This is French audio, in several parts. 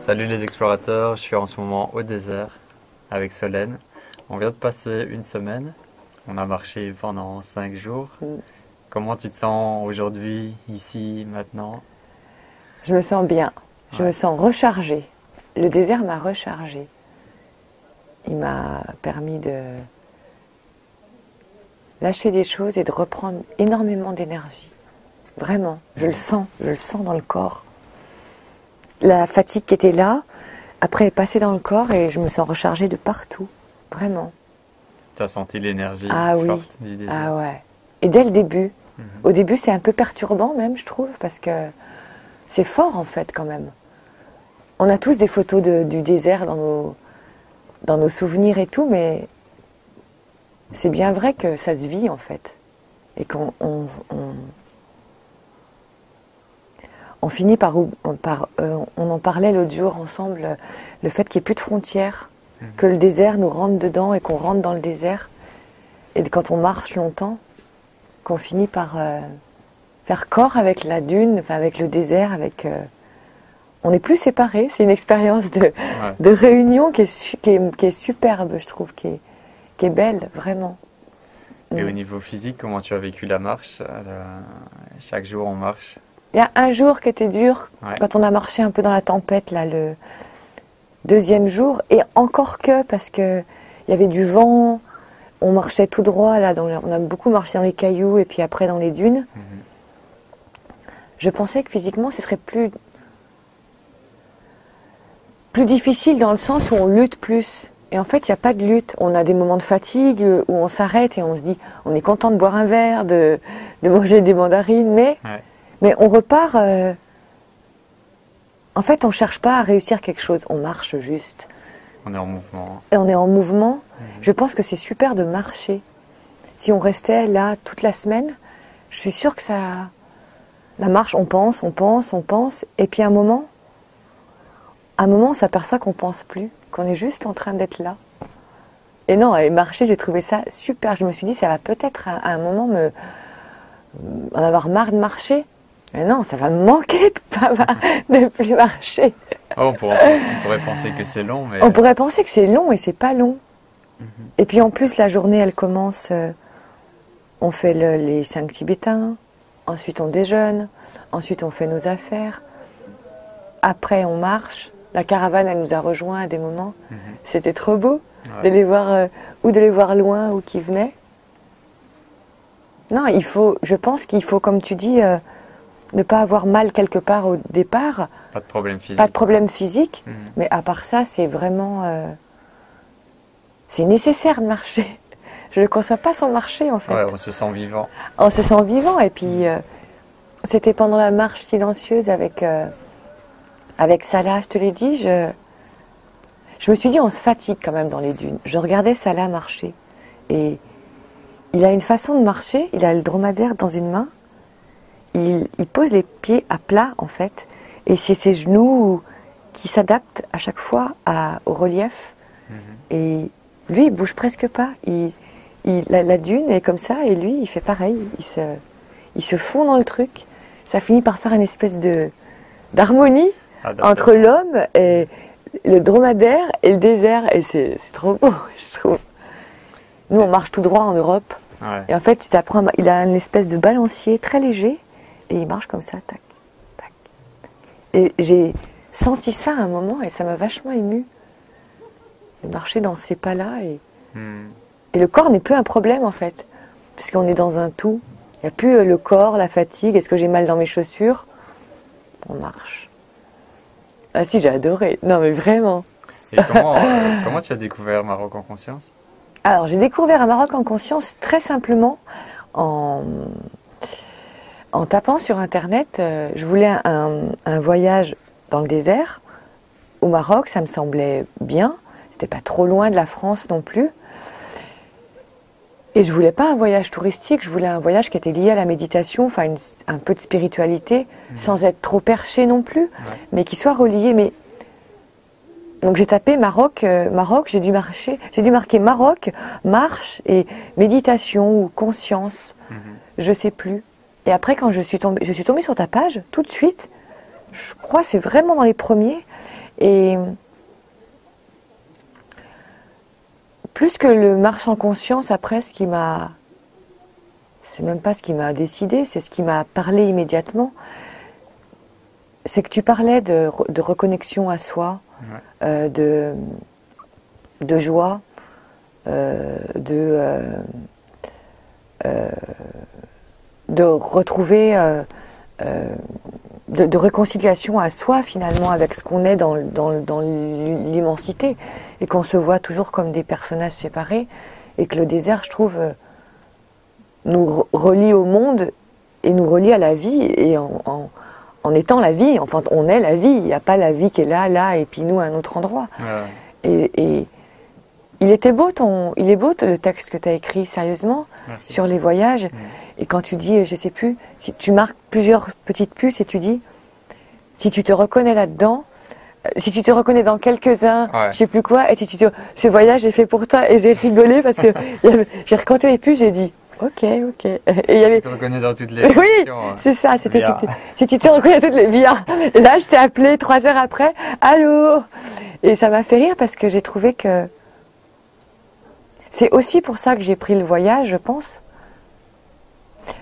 Salut les explorateurs, je suis en ce moment au désert avec Solène. On vient de passer une semaine, on a marché pendant 5 jours. Comment tu te sens aujourd'hui, ici, maintenant? Je me sens bien, je me sens rechargée. Le désert m'a rechargée. Il m'a permis de lâcher des choses et de reprendre énormément d'énergie. Vraiment, je le sens dans le corps. La fatigue qui était là, après est passée dans le corps et je me sens rechargée de partout. Vraiment. Tu as senti l'énergie oui. forte du désert? Ah ouais. Et dès le début. Au début, c'est un peu perturbant même, je trouve, parce que c'est fort en fait quand même. On a tous des photos du désert dans nos souvenirs et tout, mais c'est bien vrai que ça se vit en fait. Et qu'on on finit par on en parlait l'autre jour ensemble, le fait qu'il n'y ait plus de frontières, que le désert nous rentre dedans et qu'on rentre dans le désert. Et quand on marche longtemps, qu'on finit par faire corps avec la dune, enfin avec le désert, on n'est plus séparés. C'est une expérience de réunion qui est superbe, je trouve, qui est belle, vraiment. Et au niveau physique, comment tu as vécu la marche? Chaque jour on marche. Il y a un jour qui était dur, quand on a marché un peu dans la tempête, là, le deuxième jour, et encore parce que il y avait du vent, on marchait tout droit, là, on a beaucoup marché dans les cailloux, et puis après dans les dunes. Je pensais que physiquement, ce serait plus difficile dans le sens où on lutte plus. Et en fait, il n'y a pas de lutte. On a des moments de fatigue où on s'arrête et on se dit, on est content de boire un verre, de manger des mandarines, mais on repart. En fait, on ne cherche pas à réussir quelque chose. On marche juste. On est en mouvement. Et on est en mouvement. Je pense que c'est super de marcher. Si on restait là toute la semaine, je suis sûre que la marche, on pense. Et puis à un moment, on s'aperçoit qu'on pense plus, qu'on est juste en train d'être là. Et non, et marcher, j'ai trouvé ça super. Je me suis dit, ça va peut-être à un moment en avoir marre de marcher. Mais non, ça va me manquer de plus marcher. On pourrait penser que c'est long, mais... On pourrait penser que c'est long et c'est pas long. Et puis en plus, la journée, elle commence... on fait les 5 tibétains, ensuite on déjeune, ensuite on fait nos affaires. Après, on marche. La caravane, elle nous a rejoints à des moments. C'était trop beau de les voir, ou de les voir loin, ou qui venaient. Non, je pense qu'il faut, comme tu dis... ne pas avoir mal quelque part au départ. Pas de problème physique. Pas de problème physique, mais à part ça, c'est vraiment... c'est nécessaire de marcher. Je ne le conçois pas sans marcher, en fait. Ouais, on se sent vivant. On se sent vivant, et puis c'était pendant la marche silencieuse avec Salah, je te l'ai dit, je me suis dit, on se fatigue quand même dans les dunes. Je regardais Salah marcher, et il a une façon de marcher, il a le dromadaire dans une main, il pose les pieds à plat en fait, et c'est ses genoux qui s'adaptent à chaque fois au relief. Et lui, il bouge presque pas. La dune est comme ça, et lui, il fait pareil. Il se fond dans le truc. Ça finit par faire une espèce d'harmonie entre l'homme et le dromadaire et le désert, et c'est trop beau, je trouve. Nous, on marche tout droit en Europe, et en fait, il a une espèce de balancier très léger. Et il marche comme ça, tac, tac, tac. Et j'ai senti ça à un moment et ça m'a vachement émue. De marcher dans ces pas-là et le corps n'est plus un problème en fait. Puisqu'on est dans un tout. Il n'y a plus le corps, la fatigue, est-ce que j'ai mal dans mes chaussures? On marche. Ah si, j'ai adoré. Non mais vraiment. Et comment tu as découvert Maroc en conscience? Alors j'ai découvert un Maroc en conscience très simplement en tapant sur Internet. Je voulais un voyage dans le désert, au Maroc, ça me semblait bien. C'était pas trop loin de la France non plus. Et je voulais pas un voyage touristique, je voulais un voyage qui était lié à la méditation, enfin un peu de spiritualité, sans être trop perché non plus, mais qui soit relié. Donc j'ai tapé Maroc, j'ai dû marquer Maroc, marche et méditation ou conscience, je sais plus. Et après, quand je suis tombée sur ta page, tout de suite, je crois que c'est vraiment dans les premiers, Et plus que le marche en conscience, après, c'est même pas ce qui m'a décidé, c'est ce qui m'a parlé immédiatement. C'est que tu parlais de reconnexion à soi, de joie, de retrouver, de réconciliation à soi finalement avec ce qu'on est dans l'immensité, et qu'on se voit toujours comme des personnages séparés, et que le désert, je trouve, nous relie au monde et nous relie à la vie, et en étant la vie, enfin on est la vie, il n'y a pas la vie qui est là, et puis nous à un autre endroit. Et il est beau le texte que tu as écrit, sérieusement. Merci. Sur les voyages. Et quand tu dis, je sais plus, si tu marques plusieurs petites puces et tu dis, si tu te reconnais là-dedans, si tu te reconnais dans quelques-uns, je sais plus quoi, et si ce voyage est fait pour toi, et j'ai rigolé parce que j'ai recompté les puces, j'ai dit, ok. Et tu te reconnais dans toutes les oui, c'est ça, si tu te reconnais dans toutes les vies. Et là, je t'ai appelé 3 heures après, allô. Et ça m'a fait rire parce que j'ai trouvé que c'est aussi pour ça que j'ai pris le voyage, je pense.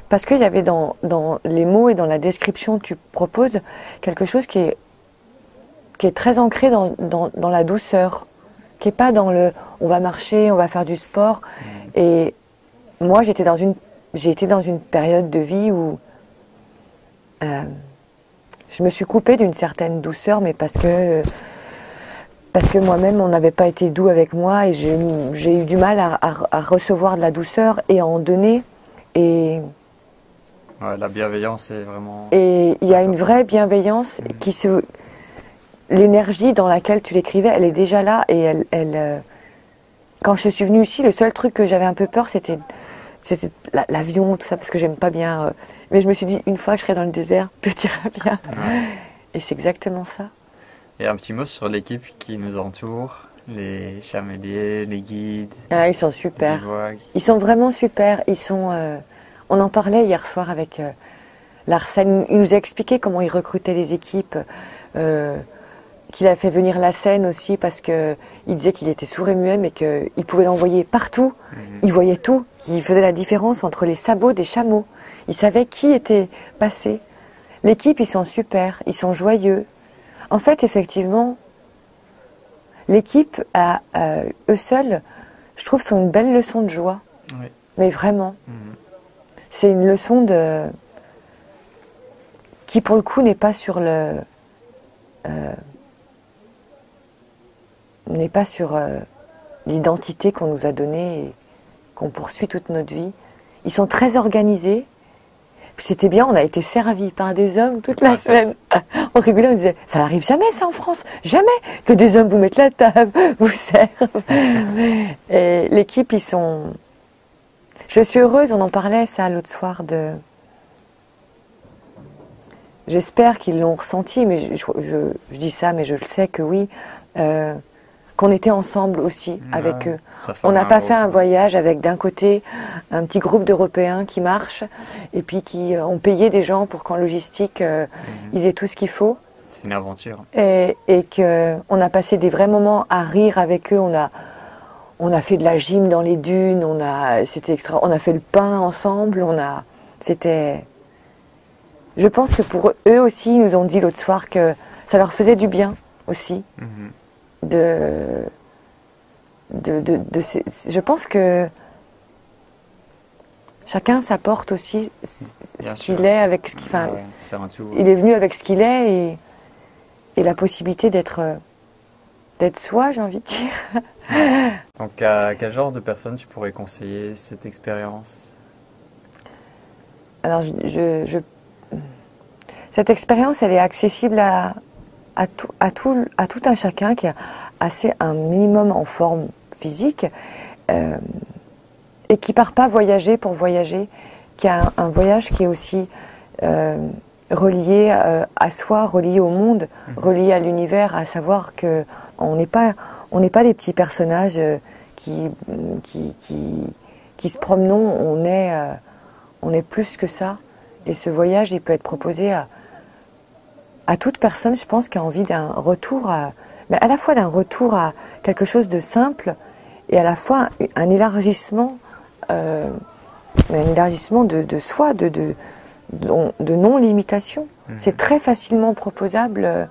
Parce qu'il y avait dans les mots et dans la description que tu proposes quelque chose qui est très ancré dans la douceur, qui est pas dans le on va marcher, on va faire du sport. Et moi, j'ai été dans une période de vie où je me suis coupée d'une certaine douceur, mais parce que moi-même, on n'avait pas été doux avec moi, et j'ai eu du mal à recevoir de la douceur et à en donner. Et la bienveillance est vraiment... Et il y a une vraie bienveillance l'énergie dans laquelle tu l'écrivais, elle est déjà là, et quand je suis venue ici, le seul truc que j'avais un peu peur, c'était l'avion, tout ça, parce que j'aime pas bien. Mais je me suis dit, une fois que je serai dans le désert, tout ira bien. Et c'est exactement ça. Et un petit mot sur l'équipe qui nous entoure, les chameliers, les guides. Ils sont super. Ils sont vraiment super. On en parlait hier soir avec Larsen. Il nous a expliqué comment il recrutait les équipes, qu'il a fait venir la scène aussi parce que il disait qu'il était sourd et muet, mais qu'il pouvait l'envoyer partout. Il voyait tout. Il faisait la différence entre les sabots des chameaux. Il savait qui était passé. L'équipe, ils sont super. Ils sont joyeux. En fait, effectivement, l'équipe, eux seuls, je trouve, sont une belle leçon de joie. Oui. Mais vraiment. C'est une leçon qui, pour le coup, n'est pas sur l'identité qu'on nous a donnée et qu'on poursuit toute notre vie. Ils sont très organisés. C'était bien, on a été servis par des hommes toute la semaine. On rigolait, on disait, ça n'arrive jamais ça en France, jamais que des hommes vous mettent la table, vous servent. Et l'équipe, ils sont... Je suis heureuse, on en parlait ça l'autre soir, J'espère qu'ils l'ont ressenti, mais je dis ça, mais je le sais que oui, qu'on était ensemble aussi avec eux. On n'a pas fait un voyage avec d'un côté un petit groupe d'Européens qui marchent et puis qui ont payé des gens pour qu'en logistique ils aient tout ce qu'il faut. C'est une aventure. Et qu'on a passé des vrais moments à rire avec eux. On a fait de la gym dans les dunes. C'était extra. On a fait le pain ensemble. C'était. Je pense que pour eux aussi, ils nous ont dit l'autre soir que ça leur faisait du bien aussi. Je pense que chacun s'apporte aussi ce qu'il est avec ce qu'il fait. Il est venu avec ce qu'il est et la possibilité d'être soi, j'ai envie de dire. Donc à quel genre de personnes tu pourrais conseiller cette expérience? Alors cette expérience, elle est accessible à tout un chacun qui a un minimum en forme physique et qui part pas voyager pour voyager, qui a un voyage qui est aussi relié à soi, relié au monde, relié à l'univers, à savoir que on n'est pas des petits personnages qui se promenons, on est plus que ça. Et ce voyage, il peut être proposé à toute personne, je pense, qui a envie d'un retour mais à la fois d'un retour à quelque chose de simple et à la fois un élargissement de soi, de non-limitation. C'est très facilement proposable.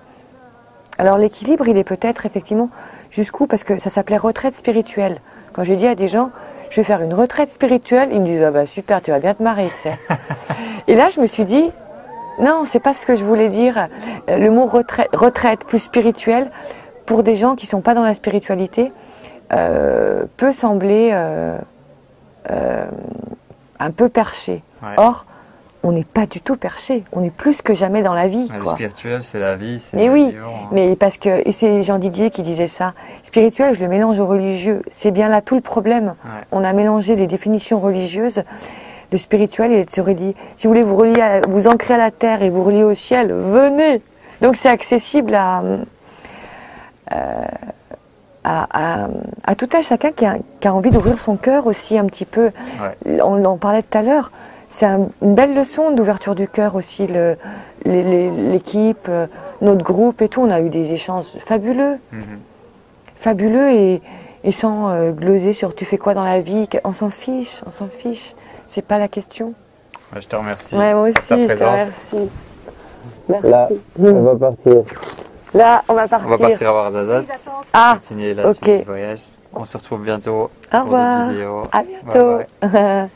Alors l'équilibre, il est peut-être effectivement jusqu'où, parce que ça s'appelait retraite spirituelle. Quand j'ai dit à des gens, je vais faire une retraite spirituelle, ils me disent, ah bah super, tu vas bien te marier, tu sais. Et là, je me suis dit, non, c'est pas ce que je voulais dire. Le mot retraite plus spirituelle, pour des gens qui sont pas dans la spiritualité, peut sembler un peu perché. Ouais. Or, on n'est pas du tout perché. On est plus que jamais dans la vie. Le Quoi. spirituel, c'est la vie, c'est Mais le oui, vivant, hein. mais parce que, et c'est Jean Didier qui disait ça, spirituel, je le mélange au religieux. C'est bien là tout le problème. Ouais. On a mélangé les définitions religieuses. Le spirituel, il est de se relier. Si vous voulez vous relier, vous ancrer à la terre et vous relier au ciel, venez. Donc c'est accessible à tout un chacun qui a envie d'ouvrir son cœur aussi un petit peu. Ouais. On en parlait tout à l'heure. C'est une belle leçon d'ouverture du cœur aussi. L'équipe, notre groupe et tout, on a eu des échanges fabuleux. Fabuleux et sans gloser sur tu fais quoi dans la vie. On s'en fiche, on s'en fiche. C'est pas la question. Ouais, je te remercie Ouais, moi aussi, pour ta je te présence. remercie. Merci. Là, on va partir. Là, on va partir. On va partir à Ouarzazate, Ah, continuer la suite ok. du voyage. On se retrouve bientôt Au pour revoir. d'autres vidéos. À bientôt. Bye bye.